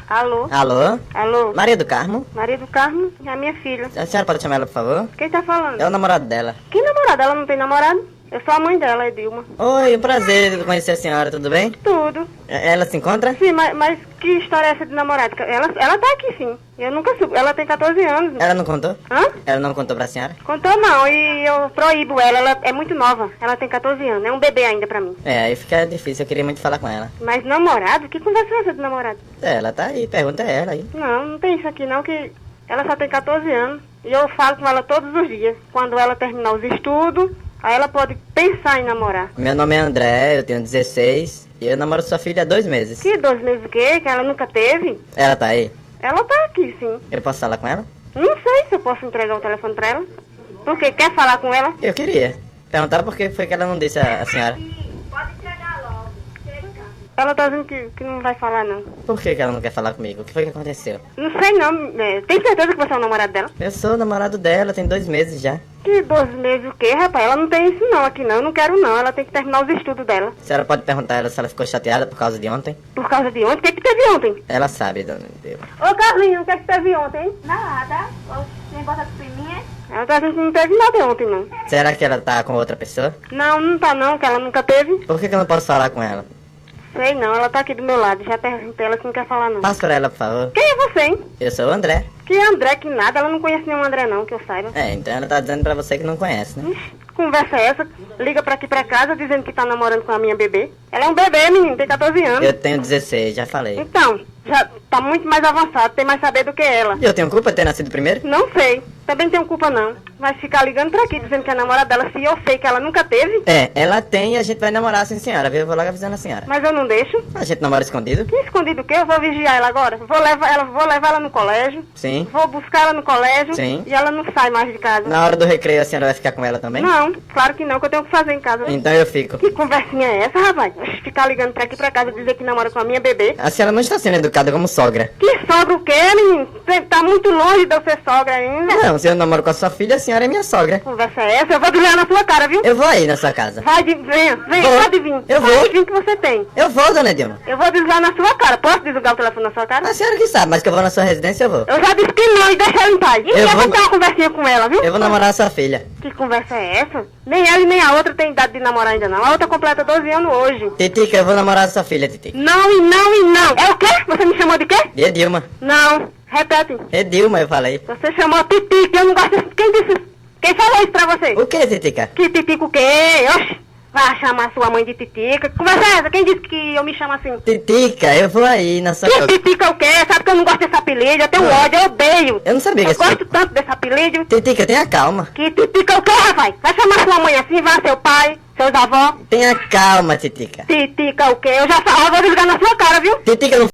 Alô? Alô? Alô? Maria do Carmo? Maria do Carmo? É a minha filha. A senhora pode chamar ela, por favor? Quem tá falando? É o namorado dela. Que namorado? Ela não tem namorado? Eu sou a mãe dela, é Dilma. Oi, um prazer conhecer a senhora, tudo bem? Tudo. Ela se encontra? Sim, mas que história é essa de namorado? Ela tá aqui, sim. Eu nunca soube. Ela tem 14 anos. Ela não contou? Hã? Ela não contou pra senhora? Contou não, e eu proíbo ela. Ela é muito nova. Ela tem 14 anos. É um bebê ainda pra mim. É, aí fica difícil, eu queria muito falar com ela. Mas namorado? Que conversa é essa de namorado? Ela tá aí, pergunta a ela aí. Não tem isso aqui não, que ela só tem 14 anos. E eu falo com ela todos os dias. Quando ela terminar os estudos, aí ela pode pensar em namorar. Meu nome é André, eu tenho 16 e eu namoro sua filha há 2 meses. Que 2 meses o quê? Que ela nunca teve? Ela tá aí? Ela tá aqui, sim. Eu posso falar com ela? Não sei se eu posso entregar o telefone pra ela. Por quê? Quer falar com ela? Eu queria. Perguntar por que foi que ela não disse a senhora. Ela tá dizendo que não vai falar, não. Por que ela não quer falar comigo? O que foi que aconteceu? Não sei, não. Tem certeza que você é o namorado dela? Eu sou o namorado dela, tem 2 meses já. Que 2 meses o quê, rapaz? Ela não tem isso não aqui, não. Eu não quero, não. Ela tem que terminar os estudos dela. A senhora pode perguntar a ela se ela ficou chateada por causa de ontem? Por causa de ontem? O que que teve ontem? Ela sabe, dona Deus. Ô, Carlinhos, o que que teve ontem, hein? Nada. Nem bota de priminha. Ela tá dizendo que não teve nada ontem, não. Será que ela tá com outra pessoa? Não, não tá não, que ela nunca teve. Por que eu não posso falar com ela? Sei não, ela tá aqui do meu lado. Já perguntei ela que não quer falar, não. Passa pra ela, por favor. Quem é você, hein? Eu sou o André. Que André, que nada. Ela não conhece nenhum André, não, que eu saiba. É, então ela tá dizendo pra você que não conhece, né? Ixi, que conversa é essa? Liga pra aqui pra casa dizendo que tá namorando com a minha bebê. Ela é um bebê, menino, tem 14 anos. Eu tenho 16, já falei. Então, já tá muito mais avançado, tem mais saber do que ela. E eu tenho culpa de ter nascido primeiro? Não sei, também tenho culpa não. Vai ficar ligando pra aqui dizendo que é namorada dela, se eu sei que ela nunca teve. É, ela tem e a gente vai namorar sim, senhora, viu? Eu vou logo avisando a senhora. Mas eu não deixo. A gente namora escondido? Que escondido o quê? Eu vou vigiar ela agora. Vou levar ela no colégio. Sim. Vou buscar ela no colégio. Sim. E ela não sai mais de casa. Na hora do recreio a senhora vai ficar com ela também? Não, claro que não, que eu tenho que fazer em casa. Então eu fico. Que conversinha é essa, rapaz? Ficar ligando pra aqui pra casa dizer que namora com a minha bebê. A senhora não está sendo educada como sogra. Que sogra o quê, menino? Você tá muito longe de eu ser sogra ainda. Não, se eu namoro com a sua filha, a senhora é minha sogra. Que conversa é essa? Eu vou desligar na sua cara, viu? Eu vou aí na sua casa. Venha, Vou. pode vir. Eu vou. Pode vir que você tem. Eu vou, dona Dilma. Eu vou desligar na sua cara. Posso desligar o telefone na sua cara? A senhora que sabe, mas que eu vou na sua residência, eu vou. Eu já disse que não e deixa ela em paz. E eu vou- vou ter uma conversinha com ela, viu? Eu vou namorar a sua filha. Que conversa é essa? Nem ela e nem a outra tem idade de namorar ainda não. A outra completa 12 anos hoje. Titica, eu vou namorar a sua filha, Titica. Não e não e não. É o quê? Você me chamou de quê? E Dilma? Não. Repete. É Dilma, eu falei. Você chamou Titi, que eu não gosto desse... Quem disse isso? Quem falou isso pra você? O que, Titica? Que Titico o quê? Oxi. Vai chamar sua mãe de Titica. Que conversa é essa? Quem disse que eu me chamo assim? Titica, eu vou aí na sua Que casa. Titica o quê? Sabe que eu não gosto desse apelido? Eu tenho Ah. ódio, eu odeio. Eu não sabia que Eu gosto esse... tanto desse apelido. Titica, tenha calma. Que Titica o quê, rapaz? Vai chamar sua mãe assim, vai seu pai, seus avós. Tenha calma, Titica. Titica o quê? Eu já falo, eu vou desligar na sua cara, viu? Titica não